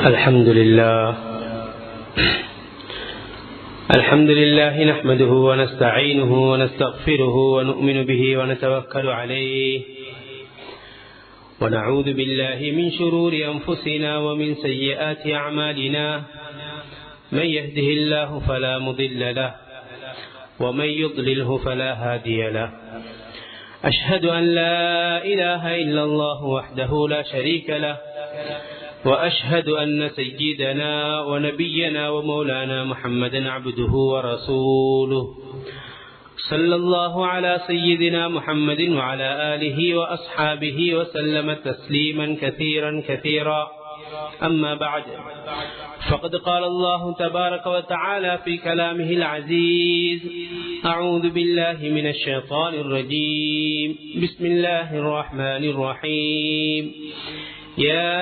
الحمد لله نحمده ونستعينه ونستغفره ونؤمن به ونتوكل عليه ونعوذ بالله من شرور أنفسنا ومن سيئات أعمالنا من يهده الله فلا مضل له ومن يضلله فلا هادي له أشهد أن لا إله إلا الله وحده لا شريك له وأشهد أن سيدنا ونبينا ومولانا محمدا عبده ورسوله صلى الله على سيدنا محمد وعلى آله وأصحابه وسلم تسليما كثيرا أما بعد فقد قال الله تبارك وتعالى في كلامه العزيز أعوذ بالله من الشيطان الرجيم بسم الله الرحمن الرحيم يا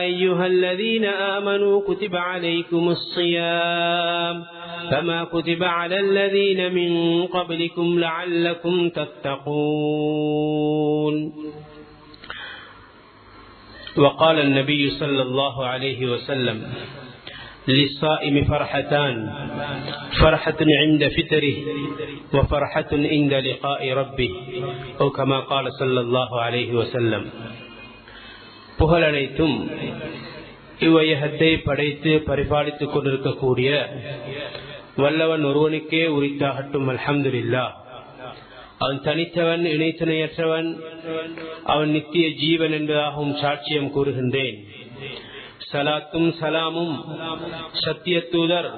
أيها الذين آمنوا كتب عليكم الصيام كما كتب على الذين من قبلكم لعلكم تتقون. وقال النبي صلى الله عليه وسلم للصائم فرحتان فرحة عند فطره وفرحة عند لقاء ربه أو كما قال صلى الله عليه وسلم. புகழனைத்தும் இவ்வையகத்தை படைத்து பரிபாலித்துக் கொண்டிருக்கக்கூடிய வல்லவன் ஒருவனுக்கே உரித்தாகட்டும். அல்ஹம்துலில்லாஹ். அவன் தனித்தவன், இணைத்துணையற்றவன், அவன் நித்திய ஜீவன் என்பதாகவும் சாட்சியம் கூறுகின்றேன். சலாத்தும் சலாமும் சத்திய தூதர்,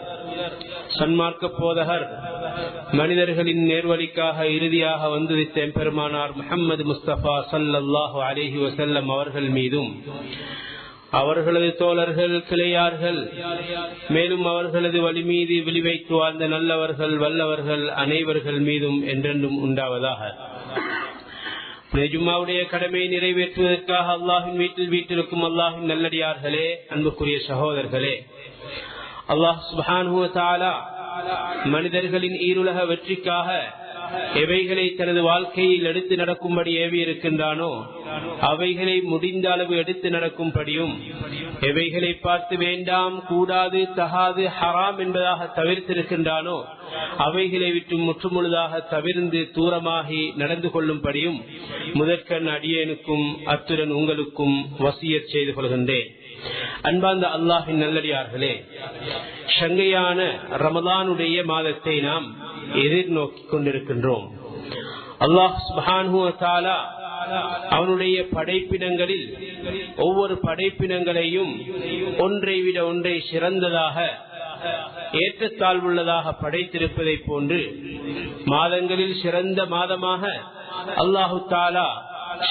சன்மார்க்க போதகர், மனிதர்களின் நேர்வழிக்காக இறுதியாக வந்துவித்த பெருமானார் முஹம்மது முஸ்தபா ஸல்லல்லாஹு அலைஹி வஸல்லம் அவர்கள் மீதும், அவர்களது தோழர்கள், கிளையார்கள், மேலும் அவர்களது வழி மீது விழிவைத்து வாழ்ந்த நல்லவர்கள், வல்லவர்கள் அனைவர்கள் மீதும் என்றென்றும் உண்டாவதாக. ஜும்மாவுடைய கடமையை நிறைவேற்றுவதற்காக அல்லாஹின் வீட்டில் வீட்டிற்கும் அல்லாஹின் நல்லடியார்களே, அன்புக்குரிய சகோதரர்களே, அல்லாஹ் சுப்ஹானஹு வ தஆலா மனிதர்களின் ஈருலக வெற்றிக்காக எவைகளை தனது வாழ்க்கையில் எடுத்து நடக்கும்படி ஏவி இருக்கின்றானோ அவைகளை முடிந்த அளவு எடுத்து நடக்கும்படியும், எவைகளை பார்த்து வேண்டாம், கூடாது, தகாது, ஹராம் என்பதாக தவிர்த்திருக்கின்றானோ அவைகளை விட்டு முற்றுமுழுதாக தவிர்ந்து தூரமாகி நடந்து கொள்ளும்படியும் முதற்கண் அடியேனுக்கும் அத்துடன் உங்களுக்கும் வசியத் செய்து கொள்கின்றேன். அன்பார்ந்த அல்லாஹின் நல்லடியார்களே, சங்கையான ரமலானுடைய மாதத்தை நாம் எதிர்நோக்கி கொண்டிருக்கின்றோம். அல்லாஹ் சுப்ஹானஹு வ தஆலா அவனுடைய படைப்பினங்களில் ஒவ்வொரு படைப்பினங்களையும் ஒன்றை விட ஒன்றை சிறந்ததாக, ஏற்றத்தாழ்வுள்ளதாக படைத்திருப்பதை போன்று மாதங்களில் சிறந்த மாதமாக அல்லாஹு தஆலா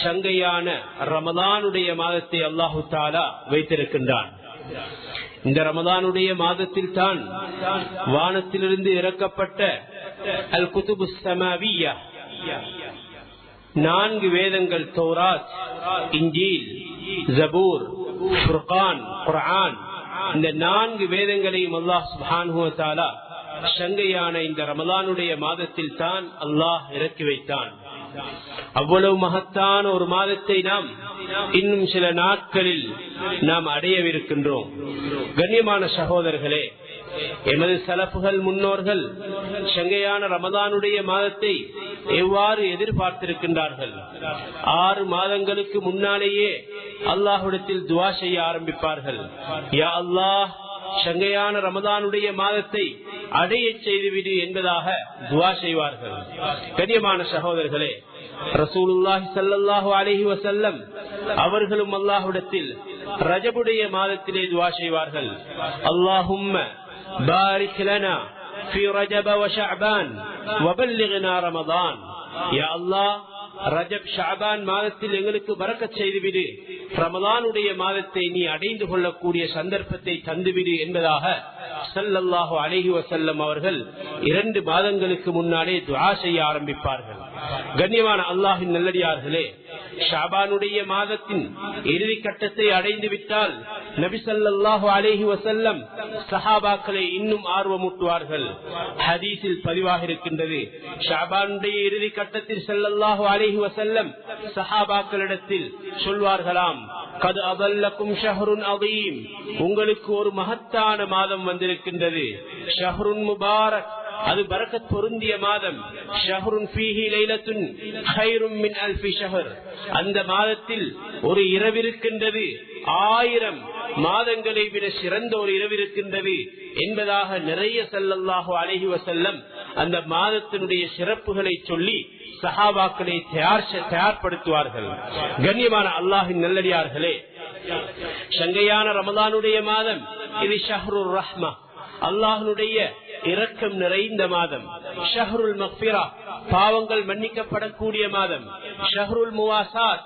சங்கையான ரமலானுடைய மாதத்தை அல்லாஹு தஆலா வைத்திருக்கின்றான். இந்த ரமலானுடைய மாதத்தில் தான் வானத்திலிருந்து இறக்கப்பட்ட அல் குதுபுஸ் ஸமாவிய்யா, 4 வேதங்கள், தௌராத், இன்ஜீல், ஜபூர், ஃபுர்கான், குர்ஆன், இந்த 4 வேதங்களையும் அல்லாஹ் சுப்ஹானஹு வ தஆலா சங்கையான இந்த ரமலானுடைய மாதத்தில் தான் அல்லாஹ் இறக்கி வைத்தான். அவ்வளவு மகத்தான ஒரு மாதத்தை நாம் இன்னும் சில நாட்களில் நாம் அடையவிருக்கின்றோம். கண்ணியமான சகோதரர்களே, எமது சலஃபுகள், முன்னோர்கள் சங்கையான ரமலானுடைய மாதத்தை எவ்வாறு எதிர்பார்த்திருக்கின்றார்கள்? 6 மாதங்களுக்கு முன்னாலேயே அல்லாஹ்விடத்தில் துஆ செய்ய ஆரம்பிப்பார்கள். யா அல்லாஹ், சங்கையான ரமலானுடைய மாதத்தை அடைய செய்துவிடு என்பதாக துஆ செய்வார்கள். கண்ணியமான சகோதரர்களே, ரசூலுல்லாஹி ஸல்லல்லாஹு அலைஹி வஸல்லம் அவர்களும் அல்லாஹ்விடத்தில் ரஜபுடைய மாதத்திலே துஆ செய்வார்கள். அல்லாஹும்ம பாரிக் லனா ஃபீ ரஜப வ ஷஅபான் வ பல்லிக்னா ரமதான். யா அல்லாஹ், ரஜப், ஷஅபான் மாதத்தில் எங்களுக்கு பரக்கத் செய்துவிடு, ரமலானுடைய மாதத்தை நீ அடைந்து கொள்ளக்கூடிய சந்தர்ப்பத்தை தந்துவிடு என்பதாக ஸல்லல்லாஹு அலைஹி வஸல்லம் அவர்கள் 2 மாதங்களுக்கு முன்னாலே துஆ செய்ய ஆரம்பிப்பார்கள். கண்ணியமான அல்லாஹ்வின் நல்லடியார்களே, ஷஅபானுடைய மாதத்தின் இறுதி கட்டத்தை அடைந்து விட்டால் நபி ஸல்லல்லாஹு அலைஹி வஸல்லம் சஹாபாக்களை இன்னும் ஆர்வமூட்டுவார்கள். ஹதீஸில் பதிவாக இருக்கின்றது, ஷஅபானுடைய இறுதி கட்டத்தில் ஸல்லல்லாஹு அலைஹி வஸல்லம் சஹாபாக்களிடத்தில் சொல்வார்களாம், கத் அதல்லக்கும் ஷஹ்ருன் அதீம், உங்களுக்கு ஒரு மகத்தான மாதம் வந்திருக்கின்றது. ஷஹ்ருன் முபாரக், அது பரக்கத் பொருந்திய மாதம். ஷஹ்ருன் ஃபீஹி லைலத்துன் கைரும் மின் அல்ஃபி ஷஹர், அந்த மாதத்தில் ஒரு இரவிருக்கின்றது 1000 மாதங்களை விட சிறந்த ஒரு இரவிருக்கின்றது என்பதாக நிறைய ஸல்லல்லாஹு அலைஹி வஸல்லம் அந்த மாதத்தினுடைய சிறப்புகளை சொல்லி சஹாபாக்களை தயார்படுத்துவார்கள். கண்ணியமான அல்லாஹ்வின் நல்லடியார்களே, சங்கையான ரமலானுடைய மாதம் இது ஷஹ்ருர் ரஹ்மா, அல்லாஹ்வுடைய இரக்கம் நிறைந்த மாதம். ஷஹ்ருல் மக்ஃபிரா, பாவங்கள் மன்னிக்கப்படக்கூடிய மாதம். ஷஹ்ருல் முவாசாத்,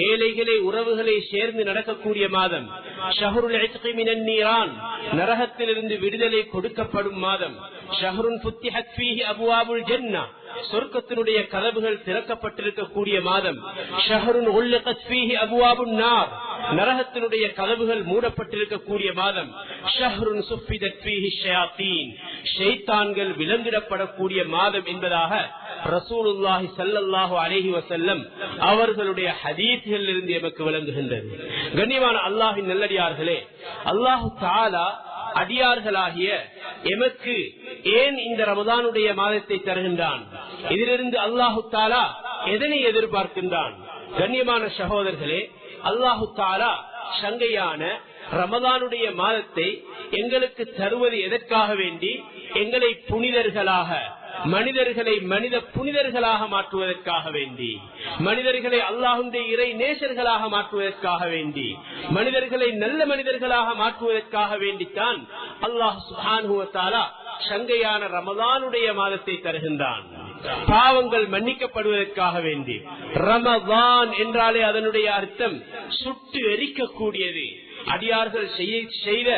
ஏழைகளை உறவுகளை சேர்ந்து நடக்கக்கூடிய மாதம். ஷஹ்ருல் இத்கி மினன் நீரான், நரகத்திலிருந்து விடுதலை கொடுக்கப்படும் மாதம். ஷஹ்ருன் ஃபுத்திஹத் ஃபீஹி அப்வாபுல் ஜன்னah, சொர்க்கத்தினுடைய கதவுகள் திறக்கப்பட்டிருக்கக்கூடிய மாதம். ஷஹ்ருன் உல்லிகத் ஃபீஹி அப்வாபுன் நார், நரகத்தினுடைய கதவுகள் மூடப்பட்டிருக்கக்கூடிய மாதம். ஷஹ்ருன் சுஃபிதத் ஃபீஹி ஷயாத்தீன், ஷைத்தான்கள் விலங்கிடப்படக்கூடிய மாதம் என்பதாக ரசூலுல்லாஹி ஸல்லல்லாஹு அலைஹி வஸல்லம் அவர்களுடைய ஹதீஸ்களில் இருந்து எமக்கு விளங்குகின்றது. கண்ணியமான அல்லாஹ்வின் நல்லடியார்களே, அல்லாஹ் தஆலா அடியார்களாகிய எமக்கு ஏன் இந்த ரமதானுடைய மாதத்தை தருகின்றான்? இதிலிருந்து அல்லாஹு தஆலா எதனை எதிர்பார்க்கின்றான்? கண்ணியமான சகோதரர்களே, அல்லாஹு தஆலா சங்கையான ரமதானுடைய மாதத்தை எங்களுக்கு தருவது எதற்காக வேண்டி? எங்களை புனிதர்களாக, மனிதர்களை மனித புனிதர்களாக மாற்றுவதற்காக வேண்டி, மனிதர்களை அல்லாஹ்வுடைய இறை நேசர்களாக மாற்றுவதற்காக வேண்டி, மனிதர்களை நல்ல மனிதர்களாக மாற்றுவதற்காக வேண்டித்தான் அல்லாஹ் சுப்ஹானஹு வ தஆலா சங்கையான ரமதானுடைய மாதத்தை தருகின்றான். பாவங்கள் மன்னிக்கப்படுவதற்காக வேண்டி. ரமதான் என்றாலே அதனுடைய அர்த்தம் சுட்டு எரிக்கக்கூடியது. அடியார்கள் செய்த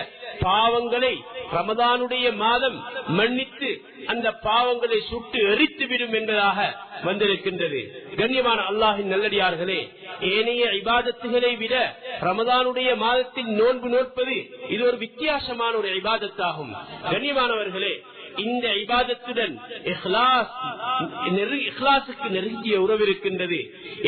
பாவங்களை ரமதானுடைய மாதம் மன்னித்து அந்த பாவங்களை சுட்டு எரித்து விடும் என்பதாக வந்திருக்கின்றது. கண்ணியமான அல்லாஹ்வின் நல்லடியார்களே, ஏனைய இபாதத்துகளை விட ரமதானுடைய மாதத்தில் நோன்பு நோற்பது இது ஒரு வித்தியாசமான ஒரு இபாதத்தாகும். கண்ணியமானவர்களே, இந்த இபாதத்துடன் இஹ்லாஸுக்கு நெருங்கிய உறவு இருக்கின்றது.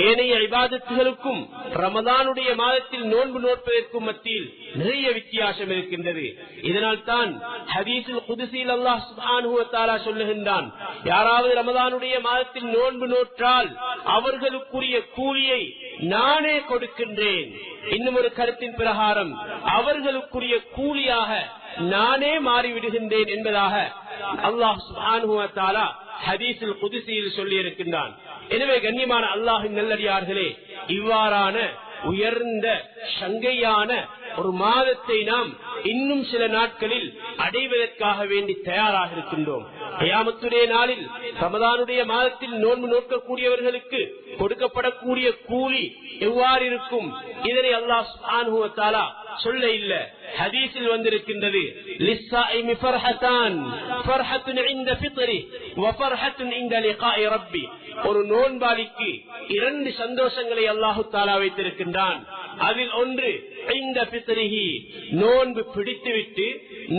ஏனைய இபாதத்துகளுக்கும் ரமதானுடைய மாதத்தில் நோன்பு நோற்பதற்கும் மத்தியில் நிறைய வித்தியாசம் இருக்கின்றது. இதனால் தான் ஹதீஸுல் குத்ஸில் அல்லாஹ் சுப்ஹானஹு வ தஆலா சொல்லுகின்றான், யாராவது ரமதானுடைய மாதத்தில் நோன்பு நோற்றால் அவர்களுக்குரிய கூலியை நானே கொடுக்கின்றேன். இன்னும் ஒரு கருத்தின் பிரகாரம் அவர்களுக்குரிய கூலியாக நானே மாறிவிடுகின்றேன் என்பதாக அல்லாஹ் சுப்ஹானஹு வ தஆலா ஹதீஸுல் குத்ஸியில் சொல்லி இருக்கின்றான். எனவே கண்ணியமான அல்லாஹ்வின் நல்லடியார்களே, இவ்வாறான உயர்ந்த சங்கையான ஒரு மாதத்தை நாம் இன்னும் சில நாட்களில் அடைவதற்காக வேண்டி தயாராக இருக்கின்றோம். கியாமத்துடைய நாளில் ரமதானுடைய மாதத்தில் நோன்பு நோக்கக்கூடியவர்களுக்கு கொடுக்கப்படக்கூடிய கூலி எவ்வாறு இருக்கும்? இதனை அல்லாஹ் சுப்ஹானஹு வ தஆலா சொல்ல இல்ல, ஹதீஸில் வந்திருக்கின்றது. லிஸ்ஸாயிமி ஃபர்ஹதான், ஃபர்ஹத்துன் இன்த ஃபித்ரி வ ஃபர்ஹத்துன் இன்த லிகாஇ ரப்பி. ஒரு நோன்பாளிக்கு 2 சந்தோஷங்களை அல்லாஹ் தஆலா வைத்திருக்கின்றான். அதில் ஒன்று இந்த ஃபித்ரிஹி, நோன்பு பிடித்துவிட்டு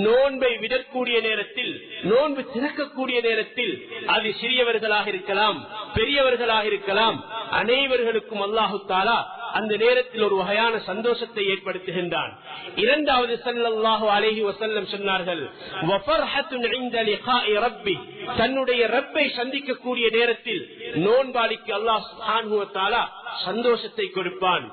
நோன்பை விடக்கூடிய நேரத்தில், நோன்பு திறக்கக்கூடிய நேரத்தில், அது சிறியவர்களாக இருக்கலாம், பெரியவர்களாக இருக்கலாம், அனைவர்களுக்கும் அல்லாஹ் தஆலா அந்த நேரத்தில் ஒரு வகையான சந்தோஷத்தை ஏற்படுத்துகின்றான். இரண்டாவது ஸல்லல்லாஹு அலைஹி வஸல்லம் சொன்னார்கள், வஃபர்ஹத்துன் இன்த லிகாஇ ரப்பி, தன்னுடைய ரப்பை சந்திக்கக்கூடிய நேரத்தில் நோன்பாளிக்கு அல்லாஹ் சுப்ஹானஹு வ தஆலா சந்தோஷத்தை கொடுப்பான்.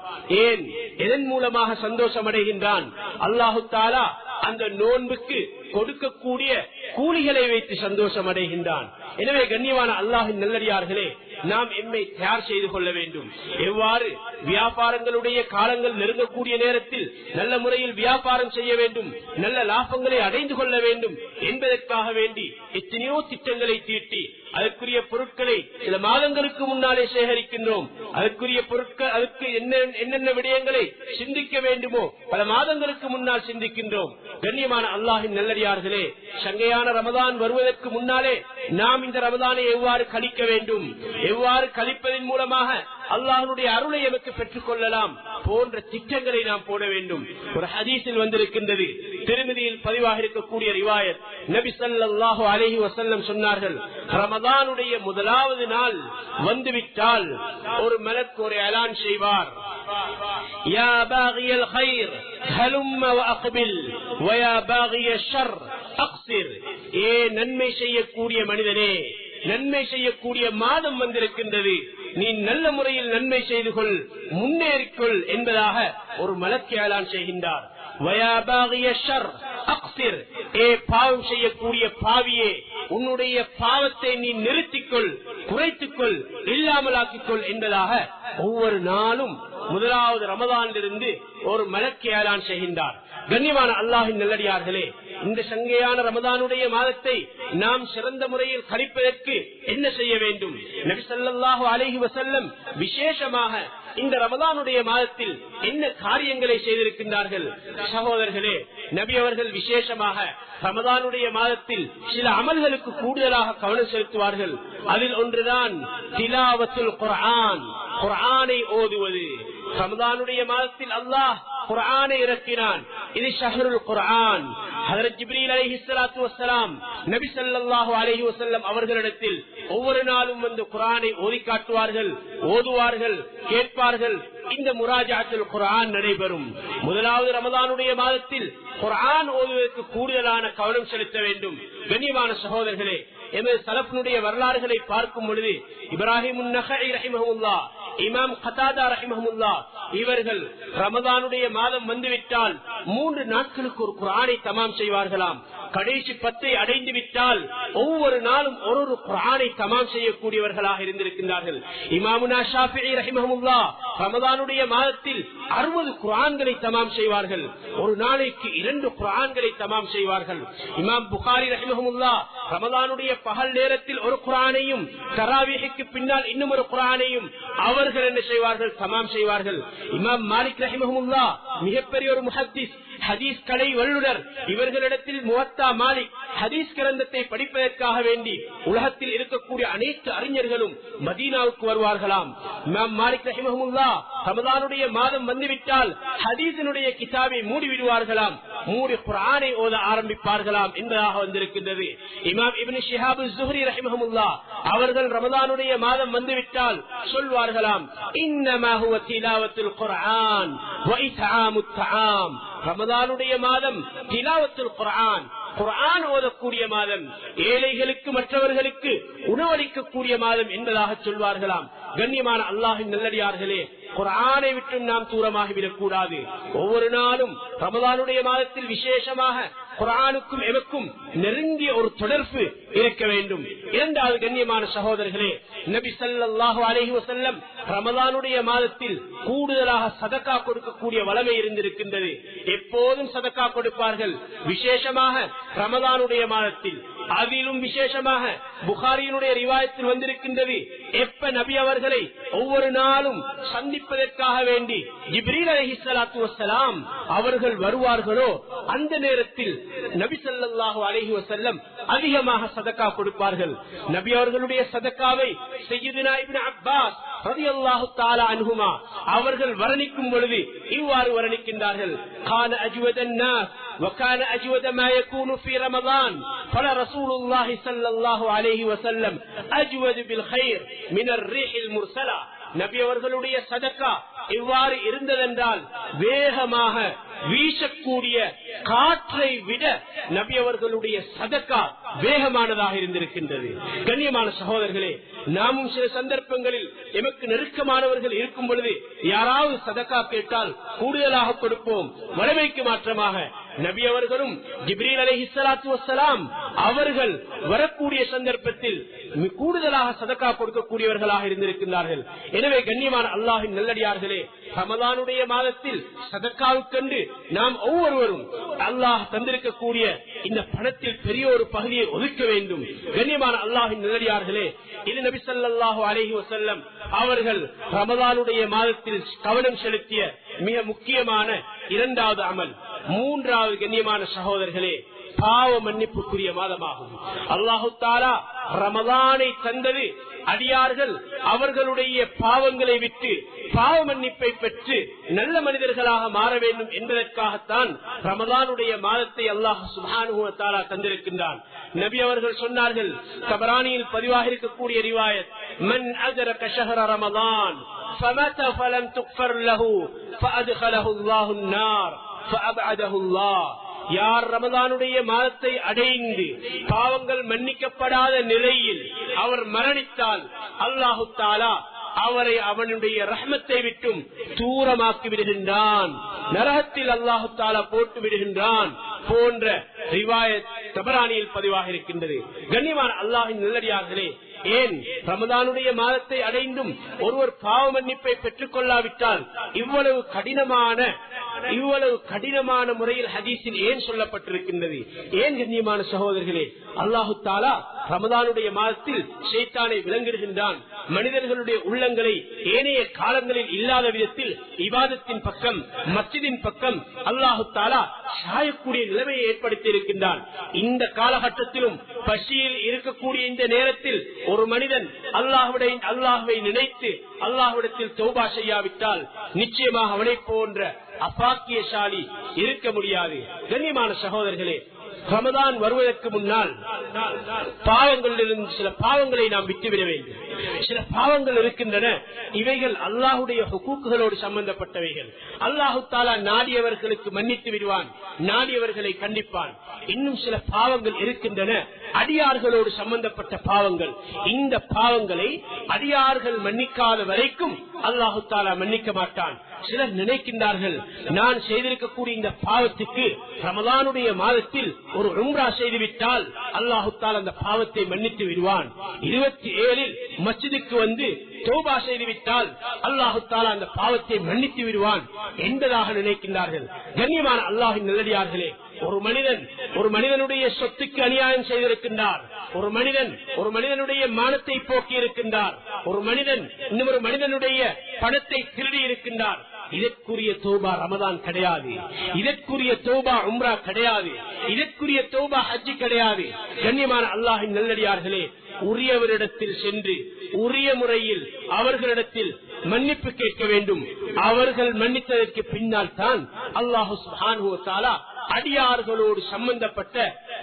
ஏன், எதன் மூலமாக சந்தோஷம் அடைகின்றான்? அல்லாஹ் தஆலா அந்த நோன்புக்கு கொடுக்கக்கூடிய கூலிகளை வைத்து சந்தோஷம் அடைகின்றான். எனவே கண்ணியமான அல்லாஹ்வின் நல்லடியார்களே, நாம் எம்மை தயார் செய்து கொள்ள வேண்டும். எவ்வாறு வியாபாரங்களுடைய காலங்கள் நெருங்கக்கூடிய நேரத்தில் நல்ல முறையில் வியாபாரம் செய்ய வேண்டும், நல்ல லாபங்களை அடைந்து கொள்ள வேண்டும் என்பதற்காக வேண்டி எத்தனையோ திட்டங்களை தீட்டி அதற்குரிய பொருட்களை சில மாதங்களுக்கு முன்னாலே சேகரிக்கின்றோம். அதற்குரிய பொருட்கள், அதற்கு என்னென்ன விடயங்களை சிந்திக்க வேண்டுமோ பல மாதங்களுக்கு முன்னால் சிந்திக்கின்றோம். கண்ணியமான அல்லாஹ்வின் நல்லடியார்களே, சங்கையான ரமதான் வருவதற்கு முன்னாலே நாம் இந்த ரமதானை எவ்வாறு கழிக்க வேண்டும், எவ்வாறு கழிப்பதன் மூலமாக அல்லாஹ்வுடைய அருளை எமக்கு பெற்றுக் கொள்ளலாம் போன்ற திட்டங்களை நாம் போட வேண்டும். ஒரு ஹதீஸில் வந்திருக்கின்றது, திருமதியில் பதிவாக இருக்கக்கூடிய ரிவாயத், நபி ஸல்லல்லாஹு அலைஹி வஸல்லம் சொன்னார்கள், ரமதானுடைய முதலாவது நாள் வந்துவிட்டால் ஒரு மலக் ஒரு எலான் செய்வார், யா பாகியல் கைர் ஹலும்ம வஅக்பில் வயா பாகிய ஷர் அக்ஸிர். ஏ நன்மை செய்யக்கூடிய மனிதனே, நன்மை செய்யக்கூடிய மாதம் வந்திருக்கின்றது, நீ நல்ல முறையில் நன்மை செய்து கொள், முன்னேறிக்கொள் என்பதாக ஒரு மலக்கு ஏலான் செய்கின்றார். ஏ பாவம் செய்யக்கூடிய பாவியே, உன்னுடைய பாவத்தை நீ நிறுத்திக்கொள், குறைத்துக்கொள், இல்லாமலாக்கிக்கொள் என்பதாக ஒவ்வொரு நாளும் முதலாவது ரமதானிலிருந்து ஒரு மலக்கு ஏலான் செய்கின்றார். கண்ணியமான அல்லாஹின் நல்லடியார்களே, இந்த சங்கையான ரமதானுடைய மாதத்தை நாம் சிறந்த முறையில் கழிப்பதற்கு என்ன செய்ய வேண்டும்? நபி ஸல்லல்லாஹு அலைஹி வஸல்லம் விசேஷமாக இந்த ரமதானுடைய மாதத்தில் என்ன காரியங்களை செய்திருக்கின்றார்கள்? சகோதரர்களே, நபி அவர்கள் விசேஷமாக ரமதானுடைய மாதத்தில் சில அமல்களுக்கு கூடுதலாக கவனம் செலுத்துவார்கள். அதில் ஒன்றுதான் திலாவத்துல் குர்ஆன், குர்ஆனை ஓதுவது. ரமதானுடைய மாதத்தில் அல்லாஹ் குர்ஆனை இறக்கினான். இது ஷஹ்ருல் குர்ஆன். ஹஜ்ரத் ஜிப்ரீல் அலைஹிஸ்ஸலாத்து வஸ்ஸலாம் நபி ஸல்லல்லாஹு அலைஹி வஸல்லம் அவர்களிடத்தில் ஒவ்வொரு நாளும் வந்து குர்ஆனை ஓதி காட்டுவார்கள், ஓதுவார்கள், கேட்பார்கள். இந்த முராஜாத்துல் குர்ஆன் நடைபெறும். முதலாவது ரமதானுடைய மாதத்தில் குர்ஆன் ஓதுவதற்கு கூடுதலான கவனம் செலுத்த வேண்டும். கண்ணியமான சகோதரர்களே, எமது சலஃபுடைய வரலாறுகளை பார்க்கும் பொழுது இப்ராஹிம் அன்-நஹஇ ரஹிமஹுல்லாஹ், இமாம் கதாதா ரஹிமஹுல்லாஹ் இவர்கள் ரமதானுடைய மாதம் வந்துவிட்டால் 3 நாட்களுக்கு ஒரு குர்ஆனை தமாம் செய்வார்களாம். கடைசி 10 அடைந்து விட்டால் ஒவ்வொரு நாளும் ஒரு குர்ஆனை தமாம் செய்யக்கூடியவர்களாக இருந்திருக்கின்றார்கள். இமாமுனா ஷாஃபிஈ ரஹிமஹுல்லாஹ் ரமதானுடைய மாதத்தில் 60 குர்ஆன்களை தமாம் செய்வார்கள். ஒரு நாளைக்கு 2 குர்ஆன்களை தமாம் செய்வார்கள். இமாம் புகாரி ரஹிமஹுல்லாஹ் ரமதானுடைய பகல் நேரத்தில் ஒரு குர்ஆனையும், தராவீஹுக்கு பின்னால் இன்னும் ஒரு குர்ஆனையும் அவர்கள் என்ன செய்வார்கள்? தமாம் செய்வார்கள். இமாம் மாலிக் ரஹிமஹுல்லாஹ் மிகப்பெரிய ஒரு முஹத்திஸ், ஹதீஸ் கலை வல்லுனர். இவர்களிடத்தில் முவத்தா மாலிக் ஹதீஸ் கிரந்தத்தை படிப்பதற்காக வேண்டி உலகத்தில் இருக்கக்கூடிய அனைத்து அறிஞர்களும் மதீனாவுக்கு வருவார்களாம். இமாம் மாலிக் ரஹிமஹுல்லாஹ் ரமதானுடைய மாதம் வந்துவிட்டால் ஹதீஸினுடைய கிதாபை மூடி விடுவார்களாம், மூடி குர்ஆனை ஓத ஆரம்பிப்பார்களாம் என்பதாக வந்திருக்கின்றது. இமாம் இப்னு ஷிஹாப் அஸ்-ஸுஹ்ரி ரஹிமஹுல்லாஹ் அவர்கள் ரமதானுடைய மாதம் வந்துவிட்டால் சொல்வார்களாம், இன்னமா ஹுவ திலாவத்துல் குர்ஆன் வ இத்ஆமுத் தஆம். ரமதானுடைய மாதம் திலாவத்துல் குர்ஆன், குர்ஆன் ஓதக்கூடிய மாதம், ஏழைகளுக்கு மற்றவர்களுக்கு உணவளிக்கக்கூடிய மாதம் என்பதாக சொல்வார்களாம். கண்ணியமான அல்லாஹ்வின் நல்லடியார்களே, குர்ஆனை விட்டு நாம் தூரமாகிவிடக் கூடாது. ஒவ்வொரு நாளும் ரமதானுடைய மாதத்தில் விசேஷமாக குர்ஆனுக்கும் எமக்கும் நெருங்கிய ஒரு தொடர்பு இருக்க வேண்டும். இரண்டாவது கண்ணியமான சகோதரர்களே, நபி ஸல்லல்லாஹு அலைஹி வஸல்லம் ரமதானுடைய மாதத்தில் கூடுதலாக சதக்கா கொடுக்கக்கூடிய வளமை இருந்திருக்கின்றது. எப்போதும் சதக்கா கொடுப்பார்கள். விசேஷமாக ரமதானுடைய மாதத்தில், அதிலும் விசேஷமாக புகாரியினுடைய ரிவாயத்தில் வந்திருக்கின்றது, எப்ப நபி அவர்களை ஒவ்வொரு நாளும் சந்திப்பதற்காக வேண்டி ஜிப்ரீல் அலைஹிஸ்ஸலாத்து வஸ்ஸலாம் அவர்கள் வருவார்களோ அந்த நேரத்தில் நபி ஸல்லல்லாஹு அலைஹி வஸல்லம் அதிகமாக சதக்கா கொடுப்பார்கள். நபி அவர்களுடைய சதக்காவை சய்யிதுனா இப்னு அப்பாஸ் ரலியல்லாஹு தஆலா அன்ஹுமா அவர்கள் வர்ணிக்கும் பொழுது இவ்வாறு வர்ணிக்கின்றார்கள், கான அஜ்வதன் நாஸ் وكان أجود ما يكون في رمضان فلا رسول الله صلى الله عليه وسلم أجود بالخير من الريح المرسلة. நபி அவர்களுடைய சதக்கா எவ்வாறு இருந்ததென்றால், வேகமாக வீசக்கூடிய காற்றை விட நபி அவர்களுடைய சதக்கா வேகமானதாக இருந்திருக்கின்றது. கண்ணியமான சகோதரர்களே, நாமும் சில சந்தர்ப்பங்களில் எமக்கு நெருக்கமானவர்கள் இருக்கும் பொழுது யாராவது சதக்கா கேட்டால் கூடுதலாக கொடுப்போம். வளமைக்கு மாற்றமாக நபி அவர்களும் ஜிப்ரீல் அலைஹிஸ்ஸலாத்து வஸ்ஸலாம் அவர்கள் வரக்கூடிய சந்தர்ப்பத்தில் கூடுதலாக சதக்கா கொடுக்கக்கூடியவர்களாக இருந்திருக்கின்றார்கள். எனவே கண்ணியமான அல்லாஹ்வின் நல்லடியார்களே, ரமதானுடைய மாதத்தில் சதக்காவுக்கென்று நாம் ஒவ்வொருவரும் அல்லாஹ் தந்திருக்கக்கூடிய இந்த பணத்தில் பெரிய ஒரு பகுதியை ஒதுக்க வேண்டும். கண்ணியமான அல்லாஹ்வின் நல்லடியார்களே, இது நபி ஸல்லல்லாஹு அலைஹி வஸல்லம் அவர்கள் ரமதானுடைய மாதத்தில் கவனம் செலுத்திய மிக முக்கியமான இரண்டாவது அமல். மூன்றாவது கண்ணியமான சகோதரர்களே, பாவ மன்னிப்புக்குரிய மாதமாகும். அல்லாஹு தஆலா ரமலானை தந்தது அடியார்கள் அவர்களுடைய பாவங்களை விட்டு பாவ மன்னிப்பை பெற்று நல்ல மனிதர்களாக மாற வேண்டும் என்பதற்காகத்தான் ரமலானுடைய மாதத்தை அல்லாஹ் சுப்ஹானஹு வ தஆலா தந்திருக்கின்றான். நபி அவர்கள் சொன்னார்கள், தபரானியில் பதிவாக இருக்கக்கூடிய ரிவாயத், மன் அஜரக ஷஹர ரமலான் ஃபமத ஃபலம் துக்ஃபர் லஹு ஃபஅத்கலஹு அல்லாஹு النار ஃபஅபஅதஹு அல்லாஹ். யார் ரமலானுடைய மாதத்தை அடைந்து பாவங்கள் மன்னிக்கப்படாத நிலையில் அவர் மரணித்தால் அல்லாஹு தஆலா அவரை அவனுடைய ரஹ்மத்தை விட்டும் தூரமாக்கி விடுகின்றான், நரகத்தில் அல்லாஹு தஆலா போட்டு விடுகின்றான் போன்ற ரிவாயத் தபரானியில் பதிவாக இருக்கின்றது. கண்ணியமான அல்லாஹ்வின் நல்லடியார்களே, ஏன் ரமலானுடைய மாதத்தை அடைந்தும் ஒருவர் பாவ மன்னிப்பை பெற்றுக் கொள்ளாவிட்டால் இவ்வளவு கடினமான முறையில் ஹதீஸில் ஏன் சொல்லப்பட்டிருக்கின்றது? ஏன் கண்ணியமான சகோதரர்களே, அல்லாஹு தஆலா ரமலானுடைய மாதத்தில் ஷைத்தானை விலங்கிடுகின்றான். மனிதர்களுடைய உள்ளங்களை ஏனைய காலங்களில் இல்லாத விதத்தில் இபாதத்தின் பக்கம், மஸ்ஜிதின் பக்கம் அல்லாஹு தஆலா சாயக்கூடிய நிலைமையை ஏற்படுத்தி இருக்கின்றான். இந்த காலகட்டத்திலும் பசியில் இருக்கக்கூடிய இந்த நேரத்தில் ஒரு மனிதன் அல்லாஹ்வை நினைத்து அல்லாஹ்விடத்தில் தௌபா செய்யாவிட்டால் நிச்சயமாக அவனை போன்ற அபாக்கியசாலி இருக்க முடியாது. கண்ணியமான சகோதரர்களே, ரமதான் வருவதற்கு முன்னால் பாவங்களிலிருந்து சில பாவங்களை நாம் விட்டுவிட வேண்டும். சில பாவங்கள் இருக்கின்றன, இவைகள் அல்லாஹுடைய ஹுக்கூக்குகளோடு சம்பந்தப்பட்டவைகள். அல்லாஹு தஆலா நாடியவர்களுக்கு மன்னித்து விடுவான், நாடியவர்களை கண்டிப்பான். இன்னும் சில பாவங்கள் இருக்கின்றன, அடியார்களோடு சம்பந்தப்பட்ட பாவங்கள். இந்த பாவங்களை அடியார்கள் மன்னிக்காத வரைக்கும் அல்லாஹு தஆலா மன்னிக்க மாட்டான். சிலர் நினைக்கின்றார்கள், நான் செய்திருக்கக்கூடிய இந்த பாவத்துக்கு ரமலானுடைய மாதத்தில் ஒரு உம்ரா செய்துவிட்டால் அல்லாஹு தஆலா அந்த பாவத்தை மன்னித்து விடுவான். 27 மஸ்ஜிதுக்கு வந்து தௌபா செய்துவிட்டால் அல்லாஹு தஆலா அந்த பாவத்தை மன்னித்து விடுவான் என்பதாக நினைக்கின்றார்கள். கண்ணியமான அல்லாஹ்வின் நல்லடியார்களே, ஒரு மனிதனுடைய சொத்துக்கு அநியாயம் செய்திருக்கின்றார், ஒரு மனிதனுடைய மானத்தை போக்கி இருக்கின்றார், ஒரு மனிதன் இன்னொரு மனிதனுடைய பணத்தை திருடி இருக்கின்றார். இதற்குரிய தௌபா ரமதான் கிடையாது, இதற்குரிய தௌபா உம்ரா கிடையாது, இதற்குரிய தௌபா ஹஜ் கிடையாது. கண்ணியமான அல்லாஹ்வின் நல்லடியார்களே, உரியவரிடத்தில் சென்று உரிய முறையில் அவர்களிடத்தில் மன்னிப்பு கேட்க வேண்டும். அவர்கள் மன்னித்ததற்கு பின்னால் தான் அல்லாஹ் சுப்ஹானஹு வ தஆலா அடியார்களோடு சம்பந்தப்பட்ட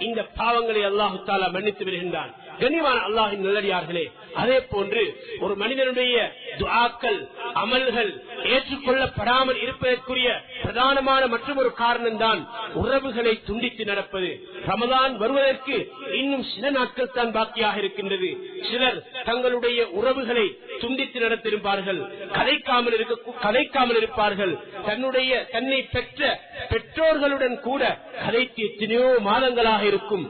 இந்த பாவங்களை அல்லாஹு தஆலா மன்னித்து விடுகின்றான். கண்ணியமான அல்லாஹ்வின் நல்லடியார்களே, அதே போன்று ஒரு மனிதனுடைய துஆக்கள், அமல்கள் ஏற்றுக்கொள்ளப்படாமல் இருப்பதற்குரிய பிரதானமான மற்றொரு காரணம் தான் உறவுகளை துண்டித்து நடப்பது. ரமலான் வருவதற்கு இன்னும் சில நாட்கள் தான் பாக்கியாக இருக்கின்றது. சிலர் தங்களுடைய உறவுகளை துண்டித்து நடத்திருப்பார்கள், கதைக்காமல் இருப்பார்கள். தன்னை பெற்ற பெற்றோர்களுடன் கூட கதைத்து எத்தனையோ மாதங்களாக இருக்கும்.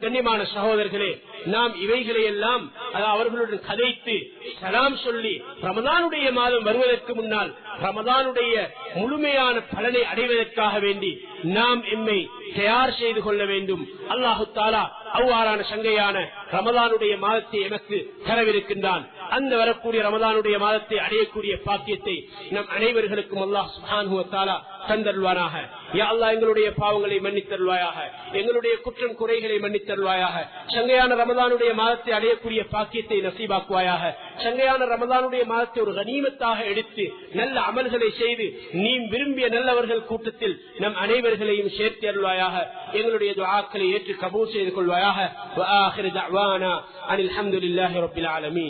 கண்ணியமான சகோதரர்களே, நாம் இவைகளை எல்லாம் அவர்களுடன் கதைத்து சலாம் சொல்லி ரமலானுடைய மாதம் வருவதற்கு முன்னால் ரமலானுடைய முழுமையான பலனை அடைவதற்காக வேண்டி நாம் எம்மை தயார் செய்து கொள்ள வேண்டும். அல்லாஹு தஆலா அவ்வாறான சங்கையான ரமலானுடைய மாதத்தை எமக்கு தரவிருக்கின்றான். அந்த வரக்கூடிய ரமலானுடைய மாதத்தை அடையக்கூடிய பாக்கியத்தை நம் அனைவர்களுக்கும் அல்லாஹ் சுப்ஹானஹு வ தஆலா தந்தருள்வானாக. யா அல்லாஹ், எங்களுடைய பாவங்களை மன்னித்தருள்வாயாக, எங்களுடைய குற்றம் குறைகளை மன்னித்தருள்வாயாக. சங்கையான ரமலானுடைய மாதத்தை அடையக்கூடிய பாக்கியத்தை நசீபாக்குவாயாக. சங்கையான ரமலானுடைய மாதத்தை ஒரு கனிமத்தாக எடுத்து நல்ல அமல்களை செய்து நீ விரும்பிய நல்லவர்கள் கூட்டத்தில் நம் அனைவர்களையும் சேர்த்து அருள்வாயாக. எங்களுடைய துஆக்களை ஏற்று கபூல் செய்து கொள்வாயாக. வ ஆகிரு தஅவானா அனில் ஹம்துலில்லாஹி ரப்பில் ஆலமீன்.